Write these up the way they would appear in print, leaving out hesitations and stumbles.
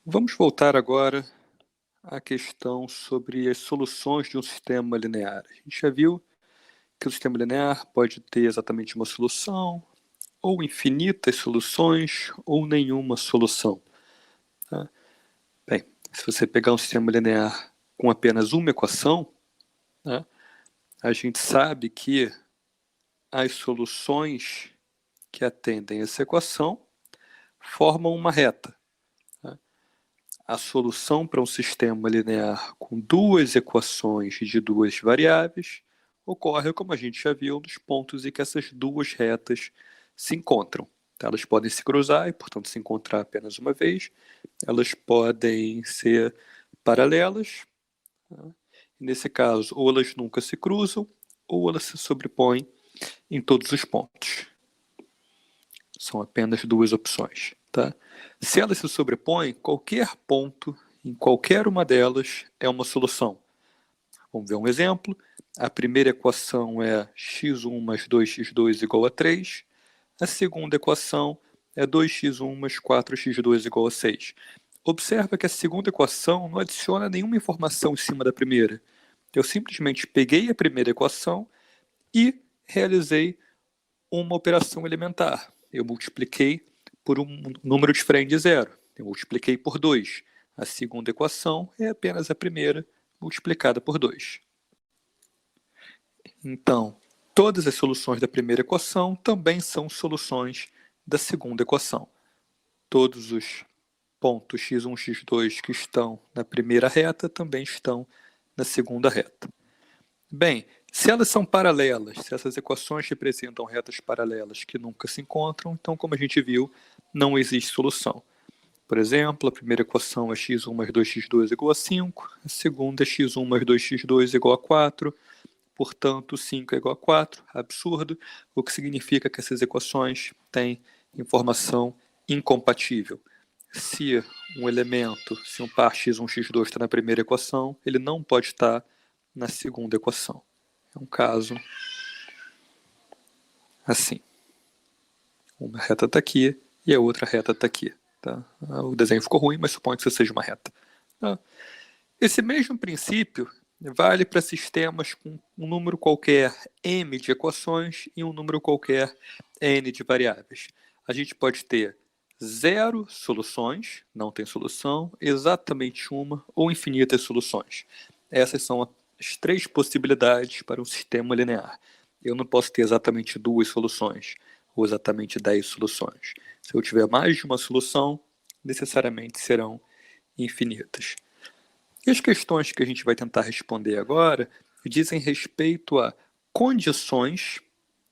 Vamos voltar agora à questão sobre as soluções de um sistema linear. A gente já viu que o sistema linear pode ter exatamente uma solução, ou infinitas soluções, ou nenhuma solução. Tá? Bem, se você pegar um sistema linear com apenas uma equação, né, a gente sabe que as soluções que atendem essa equação formam uma reta. A solução para um sistema linear com duas equações de duas variáveis ocorre, como a gente já viu, nos pontos em que essas duas retas se encontram. Elas podem se cruzar e, portanto, se encontrar apenas uma vez. Elas podem ser paralelas. Nesse caso, ou elas nunca se cruzam, ou elas se sobrepõem em todos os pontos. São apenas duas opções. Tá? Se elas se sobrepõem, qualquer ponto em qualquer uma delas é uma solução. Vamos ver um exemplo. A primeira equação é x1 mais 2x2 igual a 3. A segunda equação é 2x1 mais 4x2 igual a 6. Observa que a segunda equação não adiciona nenhuma informação em cima da primeira. Eu simplesmente peguei a primeira equação e realizei uma operação elementar. Eu multipliquei por um número diferente de zero. Eu multipliquei por 2. A segunda equação é apenas a primeira multiplicada por 2. Então, todas as soluções da primeira equação também são soluções da segunda equação. Todos os pontos x1, x2 que estão na primeira reta também estão na segunda reta. Bem, se elas são paralelas, se essas equações representam retas paralelas que nunca se encontram, então, como a gente viu, não existe solução. Por exemplo, a primeira equação é x1 mais 2x2 igual a 5, a segunda é x1 mais 2x2 igual a 4, portanto, 5 é igual a 4, absurdo, o que significa que essas equações têm informação incompatível. Se um elemento, se um par x1, x2 está na primeira equação, ele não pode estar na segunda equação. É um caso assim. Uma reta está aqui e a outra reta está aqui. Tá? O desenho ficou ruim, mas suponho que isso seja uma reta. Tá? Esse mesmo princípio vale para sistemas com um número qualquer m de equações e um número qualquer n de variáveis. A gente pode ter 0 soluções, não tem solução, exatamente uma ou infinitas soluções. Essas são as três possibilidades para um sistema linear. Eu não posso ter exatamente 2 soluções ou exatamente 10 soluções. Se eu tiver mais de uma solução, necessariamente serão infinitas. E as questões que a gente vai tentar responder agora dizem respeito a condições,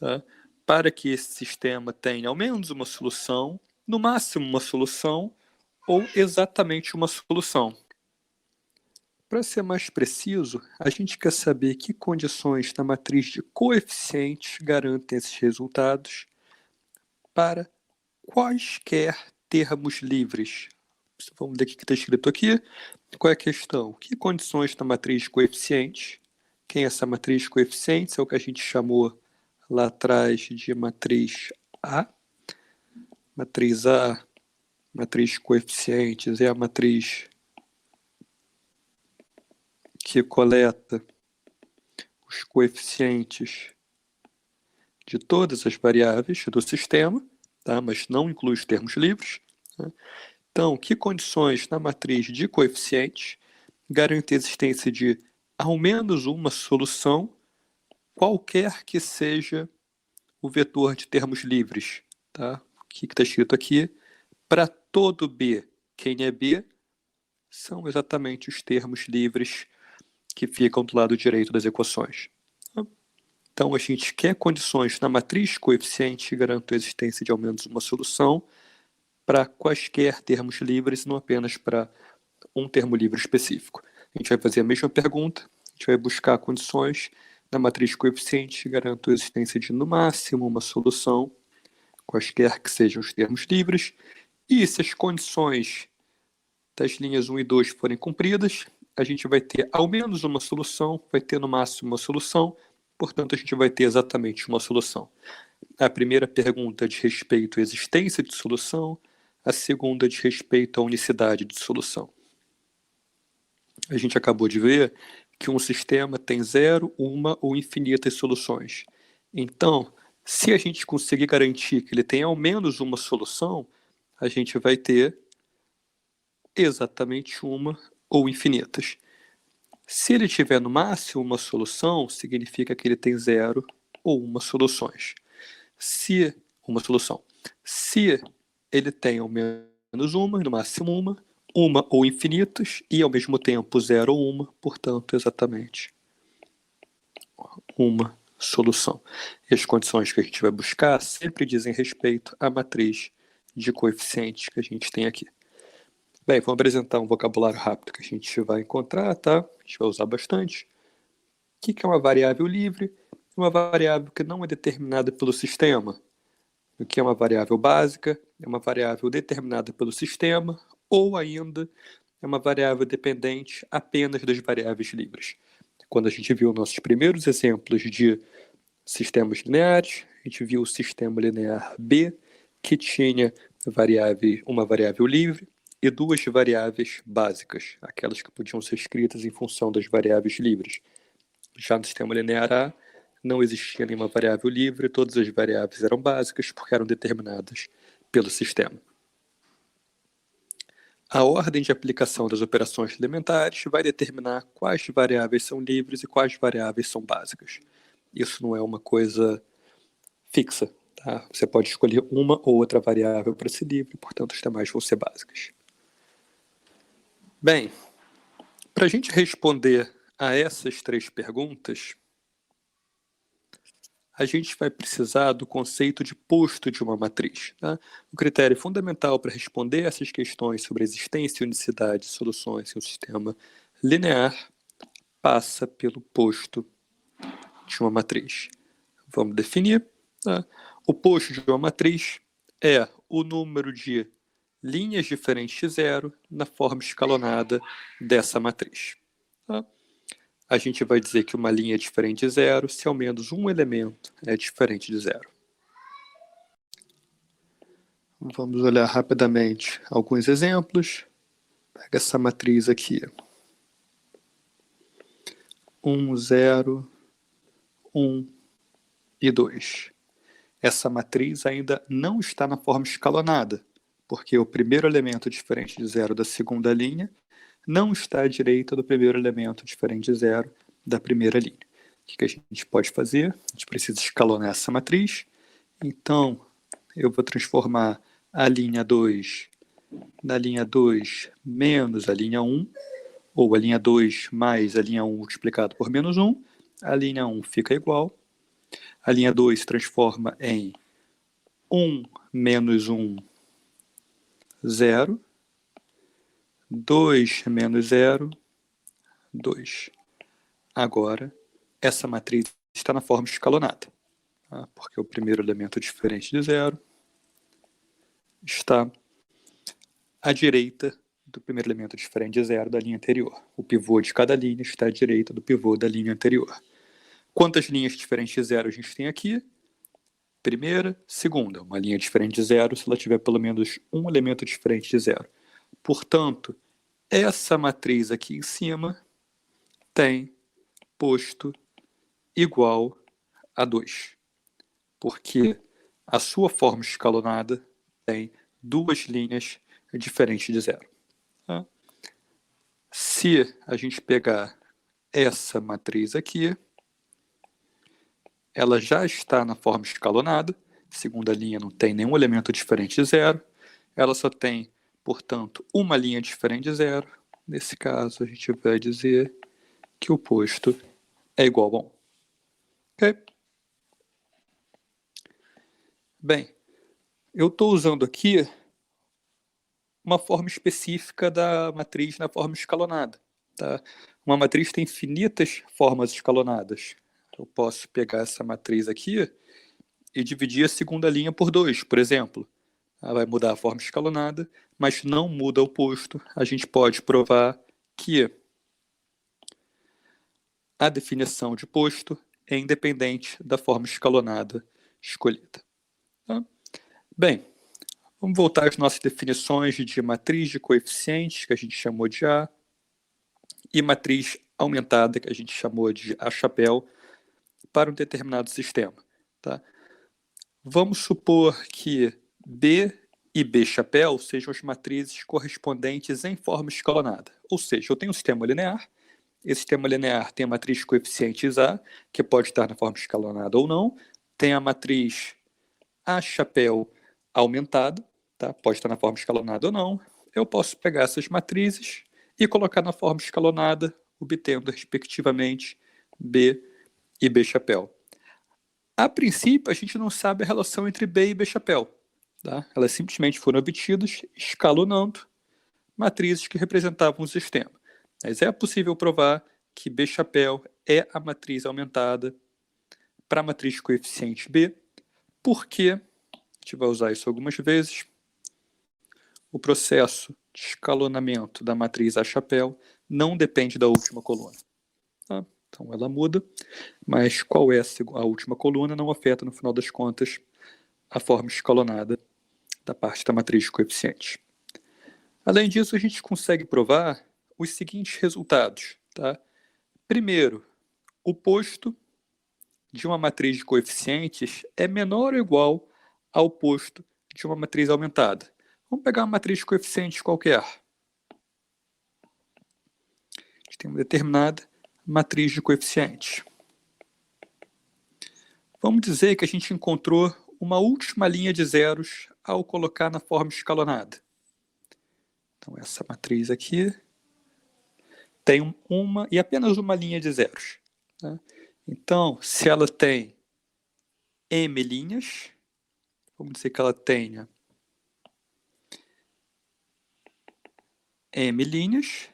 tá, para que esse sistema tenha ao menos uma solução, no máximo uma solução, ou exatamente uma solução. Para ser mais preciso, a gente quer saber que condições na matriz de coeficientes garantem esses resultados para quaisquer termos livres. Vamos ver o que está escrito aqui. Qual é a questão? Que condições na matriz de coeficientes? Quem é essa matriz de coeficientes? É o que a gente chamou lá atrás de matriz A. Matriz A, matriz de coeficientes, é a matriz que coleta os coeficientes de todas as variáveis do sistema, tá? Mas não inclui os termos livres. Tá? Então, que condições na matriz de coeficientes garantem a existência de ao menos uma solução, qualquer que seja o vetor de termos livres? Tá? O que está escrito aqui? Para todo B, quem é B, são exatamente os termos livres que ficam do lado direito das equações. Então, a gente quer condições na matriz coeficiente que garantam a existência de ao menos uma solução para quaisquer termos livres, não apenas para um termo livre específico. A gente vai fazer a mesma pergunta, a gente vai buscar condições na matriz coeficiente que garantam a existência de, no máximo, uma solução, quaisquer que sejam os termos livres, e se as condições das linhas 1 e 2 forem cumpridas, a gente vai ter ao menos uma solução, vai ter no máximo uma solução, portanto, a gente vai ter exatamente uma solução. A primeira pergunta diz respeito à existência de solução, A segunda diz respeito à unicidade de solução. A gente acabou de ver que um sistema tem zero, uma ou infinitas soluções. Então, se a gente conseguir garantir que ele tem ao menos uma solução, a gente vai ter exatamente uma ou infinitas. Se ele tiver no máximo uma solução, significa que ele tem zero ou uma soluções. Se uma solução. Se ele tem ao menos uma, no máximo uma ou infinitas, e ao mesmo tempo zero ou uma, portanto, exatamente uma solução. E as condições que a gente vai buscar sempre dizem respeito à matriz de coeficientes que a gente tem aqui. Bem, vou apresentar um vocabulário rápido que a gente vai encontrar, tá? A gente vai usar bastante. O que é uma variável livre? Uma variável que não é determinada pelo sistema. O que é uma variável básica? É uma variável determinada pelo sistema, ou ainda é uma variável dependente apenas das variáveis livres. Quando a gente viu nossos primeiros exemplos de sistemas lineares, a gente viu o sistema linear B, que tinha uma variável livre e duas variáveis básicas, aquelas que podiam ser escritas em função das variáveis livres. Já no sistema linear A, não existia nenhuma variável livre, todas as variáveis eram básicas porque eram determinadas pelo sistema. A ordem de aplicação das operações elementares vai determinar quais variáveis são livres e quais variáveis são básicas. Isso não é uma coisa fixa. Tá? Você pode escolher uma ou outra variável para ser livre, portanto, as demais vão ser básicas. Bem, para a gente responder a essas três perguntas, a gente vai precisar do conceito de posto de uma matriz. Tá? O critério fundamental para responder essas questões sobre a existência e unicidade de soluções em um sistema linear passa pelo posto de uma matriz. Vamos definir. Tá? O posto de uma matriz é o número de linhas diferentes de zero na forma escalonada dessa matriz. Tá? A gente vai dizer que uma linha é diferente de zero se ao menos um elemento é diferente de zero. Vamos olhar rapidamente alguns exemplos. Pega essa matriz aqui. 1, 0, 1 e 2. Essa matriz ainda não está na forma escalonada, porque o primeiro elemento diferente de zero da segunda linha não está à direita do primeiro elemento diferente de zero da primeira linha. O que a gente pode fazer? A gente precisa escalonar essa matriz. Então, eu vou transformar a linha 2 na linha 2 menos a linha 1, ou a linha 2 mais a linha 1 multiplicado por menos 1. A linha 1 fica igual. A linha 2 se transforma em 1 menos 1, 0. 2 menos 0, 2. Agora, essa matriz está na forma escalonada, tá? Porque o primeiro elemento diferente de zero está à direita do primeiro elemento diferente de zero da linha anterior. O pivô de cada linha está à direita do pivô da linha anterior. Quantas linhas diferentes de zero a gente tem aqui? Primeira, segunda. Uma linha diferente de zero se ela tiver pelo menos um elemento diferente de zero. Portanto, essa matriz aqui em cima tem posto igual a 2, porque a sua forma escalonada tem duas linhas diferentes de zero. Tá? Se a gente pegar essa matriz aqui, ela já está na forma escalonada, segunda linha não tem nenhum elemento diferente de zero, ela só tem, portanto, uma linha diferente de zero. Nesse caso, a gente vai dizer que o posto é igual a 1. Ok? Bem, eu estou usando aqui uma forma específica da matriz na forma escalonada. Tá? Uma matriz tem infinitas formas escalonadas. Eu posso pegar essa matriz aqui e dividir a segunda linha por 2, por exemplo. Ela vai mudar a forma escalonada, mas não muda o posto. A gente pode provar que a definição de posto é independente da forma escalonada escolhida. Tá? Bem, Vamos voltar às nossas definições de matriz de coeficientes, que a gente chamou de A, e matriz aumentada, que a gente chamou de A-chapéu, para um determinado sistema. Tá? Vamos supor que B e B-chapéu sejam as matrizes correspondentes em forma escalonada. Ou seja, eu tenho um sistema linear, esse sistema linear tem a matriz de coeficientes A, que pode estar na forma escalonada ou não, tem a matriz A-chapéu aumentada, tá? Pode estar na forma escalonada ou não. Eu posso pegar essas matrizes e colocar na forma escalonada, obtendo, respectivamente, B e B-chapéu. A princípio, a gente não sabe a relação entre B e B-chapéu. Tá? Elas simplesmente foram obtidas escalonando matrizes que representavam o sistema. Mas é possível provar que B-chapéu é a matriz aumentada para a matriz de coeficiente B, porque, a gente vai usar isso algumas vezes, o processo de escalonamento da matriz A-chapéu não depende da última coluna. Tá? Então ela muda, mas qual é a última coluna não afeta, no final das contas, a forma escalonada da parte da matriz de coeficientes. Além disso, a gente consegue provar os seguintes resultados. Tá? Primeiro, o posto de uma matriz de coeficientes é menor ou igual ao posto de uma matriz aumentada. Vamos pegar uma matriz de coeficientes qualquer. A gente tem uma determinada matriz de coeficientes. Vamos dizer que a gente encontrou uma última linha de zeros ao colocar na forma escalonada. Então, essa matriz aqui tem uma e apenas uma linha de zeros. Né? Então, se ela tem m linhas, vamos dizer que ela tenha m linhas,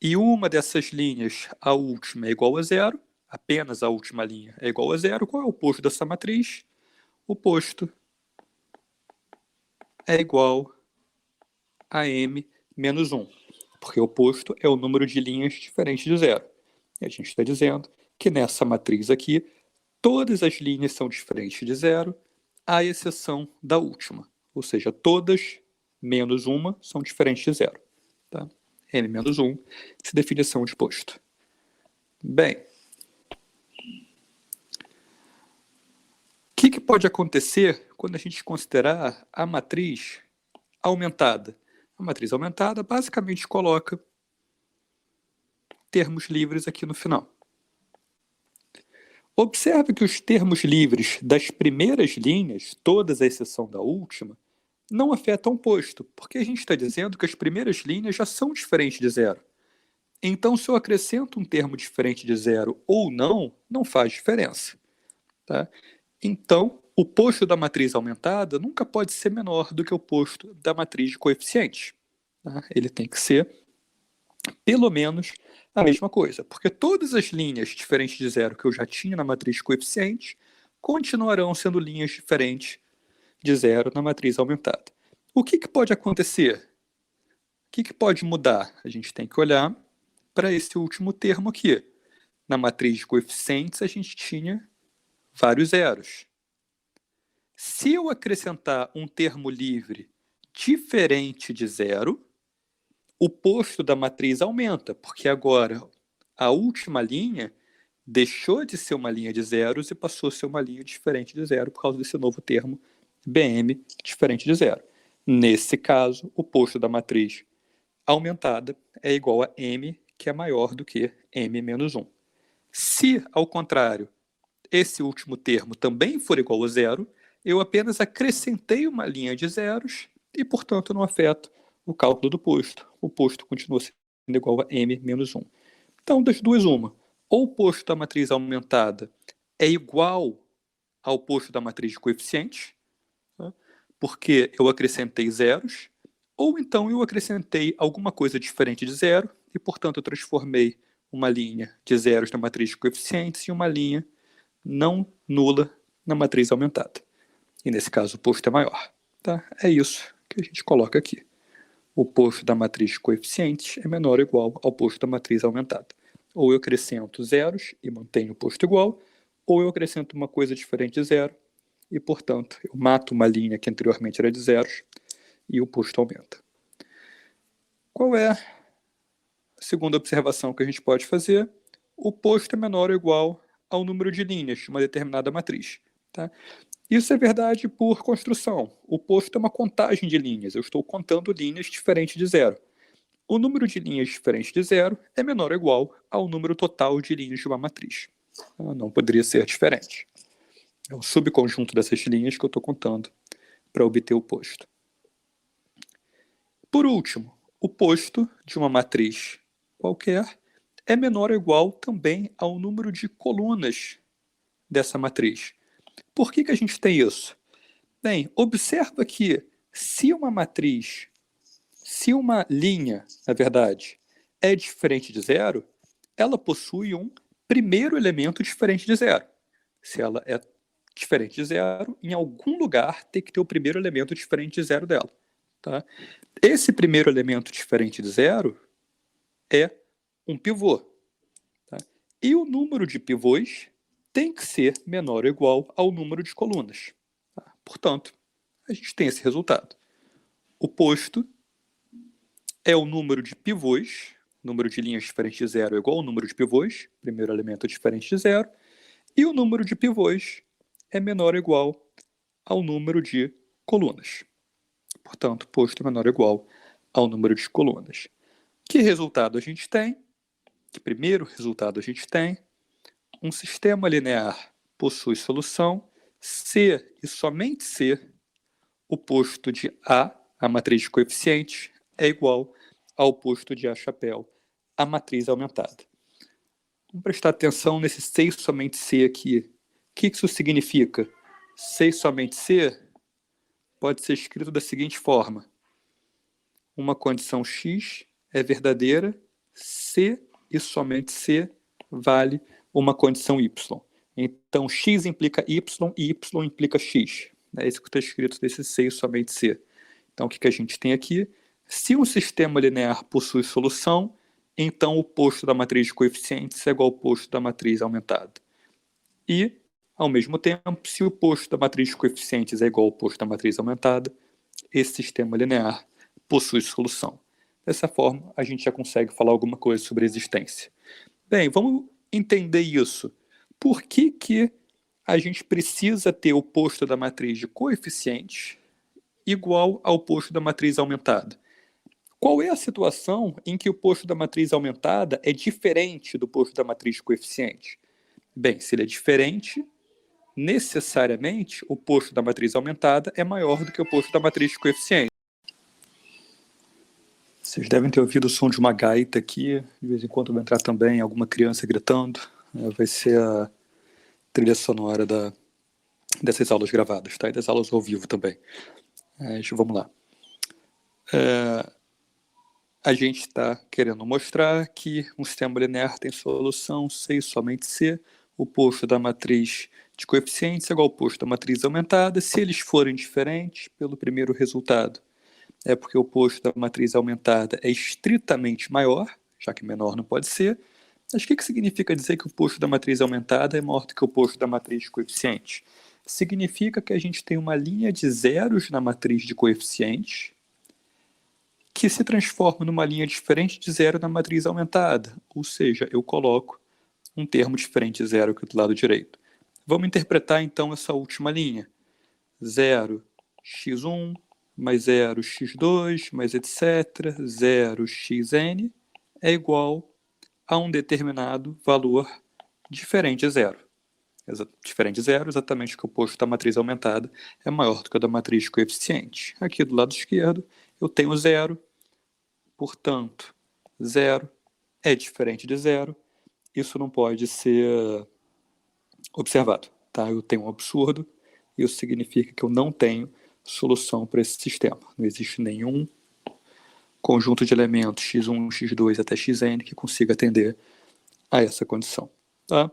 e uma dessas linhas, a última, é igual a zero, apenas a última linha é igual a zero. Qual é o posto dessa matriz? O posto é igual a m menos 1, porque o posto é o número de linhas diferentes de zero. E a gente está dizendo que nessa matriz aqui, todas as linhas são diferentes de zero, à exceção da última. Ou seja, todas menos uma são diferentes de zero. Tá? M menos 1, essa definição de posto. Bem, o que pode acontecer quando a gente considerar a matriz aumentada? A matriz aumentada basicamente coloca termos livres aqui no final. Observe que os termos livres das primeiras linhas, todas à exceção da última, não afetam o posto, porque a gente está dizendo que as primeiras linhas já são diferentes de zero. Então, se eu acrescento um termo diferente de zero ou não, não faz diferença. Tá? Então, o posto da matriz aumentada nunca pode ser menor do que o posto da matriz de coeficientes. Tá? Ele tem que ser, pelo menos, a mesma coisa, porque todas as linhas diferentes de zero que eu já tinha na matriz de coeficientes continuarão sendo linhas diferentes de zero na matriz aumentada. O que pode acontecer? O que pode mudar? A gente tem que olhar para esse último termo aqui. Na matriz de coeficientes, a gente tinha vários zeros. Se eu acrescentar um termo livre diferente de zero, o posto da matriz aumenta, porque agora a última linha deixou de ser uma linha de zeros e passou a ser uma linha diferente de zero por causa desse novo termo BM diferente de zero. Nesse caso, o posto da matriz aumentada é igual a M, que é maior do que M menos 1. Se, ao contrário, esse último termo também for igual a zero, eu apenas acrescentei uma linha de zeros e, portanto, não afeto o cálculo do posto. O posto continua sendo igual a M menos 1. Então, das duas, uma. Ou o posto da matriz aumentada é igual ao posto da matriz de coeficientes, tá? Porque eu acrescentei zeros, ou então eu acrescentei alguma coisa diferente de zero e, portanto, eu transformei uma linha de zeros na matriz de coeficientes em uma linha não nula na matriz aumentada. E nesse caso o posto é maior. Tá? É isso que a gente coloca aqui. O posto da matriz de coeficientes é menor ou igual ao posto da matriz aumentada. Ou eu acrescento zeros e mantenho o posto igual, ou eu acrescento uma coisa diferente de zero e, portanto, eu mato uma linha que anteriormente era de zeros e o posto aumenta. Qual é a segunda observação que a gente pode fazer? O posto é menor ou igual ao número de linhas de uma determinada matriz. Tá? Isso é verdade por construção. O posto é uma contagem de linhas. Eu estou contando linhas diferentes de zero. O número de linhas diferentes de zero é menor ou igual ao número total de linhas de uma matriz. Não poderia ser diferente. É o subconjunto dessas linhas que eu estou contando para obter o posto. Por último, o posto de uma matriz qualquer é menor ou igual também ao número de colunas dessa matriz. Por que a gente tem isso? Bem, observa que se uma matriz, se uma linha, na verdade, é diferente de zero, ela possui um primeiro elemento diferente de zero. Se ela é diferente de zero, em algum lugar tem que ter o primeiro elemento diferente de zero dela. Tá? Esse primeiro elemento diferente de zero é um pivô. Tá? E o número de pivôs tem que ser menor ou igual ao número de colunas. Tá? Portanto, a gente tem esse resultado. O posto é o número de pivôs, número de linhas diferentes de zero é igual ao número de pivôs, primeiro elemento diferente de zero, e o número de pivôs é menor ou igual ao número de colunas. Portanto, posto é menor ou igual ao número de colunas. Que resultado a gente tem? Que primeiro resultado a gente tem? Um sistema linear possui solução se e somente se o posto de a matriz de coeficientes, é igual ao posto de A chapéu, a matriz aumentada. Vamos prestar atenção nesse se e somente se aqui. O que isso significa? Se e somente se pode ser escrito da seguinte forma. Uma condição x é verdadeira se e somente se vale uma condição y. Então, x implica y e y implica x. É isso que está escrito nesse se e somente se. Então, o que a gente tem aqui? Se um sistema linear possui solução, então o posto da matriz de coeficientes é igual ao posto da matriz aumentada. E, ao mesmo tempo, se o posto da matriz de coeficientes é igual ao posto da matriz aumentada, esse sistema linear possui solução. Dessa forma, a gente já consegue falar alguma coisa sobre a existência. Bem, vamos entender isso. Por que a gente precisa ter o posto da matriz de coeficientes igual ao posto da matriz aumentada? Qual é a situação em que o posto da matriz aumentada é diferente do posto da matriz de coeficientes? Bem, se ele é diferente, necessariamente o posto da matriz aumentada é maior do que o posto da matriz de coeficientes. Vocês devem ter ouvido o som de uma gaita aqui, de vez em quando vai entrar também alguma criança gritando. Vai ser a trilha sonora dessas aulas gravadas, tá? E das aulas ao vivo também. Vamos lá. A gente está querendo mostrar que um sistema linear tem solução se e somente se o posto da matriz de coeficientes é igual ao posto da matriz aumentada, se eles forem diferentes pelo primeiro resultado. É porque o posto da matriz aumentada é estritamente maior, já que menor não pode ser. Mas o que significa dizer que o posto da matriz aumentada é maior do que o posto da matriz de coeficientes? Significa que a gente tem uma linha de zeros na matriz de coeficientes que se transforma numa linha diferente de zero na matriz aumentada. Ou seja, eu coloco um termo diferente de zero aqui do lado direito. Vamos interpretar então essa última linha. 0, x1, mais 0, x2, mais etc., 0, xn é igual a um determinado valor diferente de zero. Diferente de zero, exatamente porque o posto da matriz aumentada é maior do que o da matriz de coeficiente. Aqui do lado esquerdo eu tenho zero, portanto, zero é diferente de zero. Isso não pode ser observado. Tá? Eu tenho um absurdo, isso significa que eu não tenho solução para esse sistema. Não existe nenhum conjunto de elementos x1, x2 até xn que consiga atender a essa condição. Tá?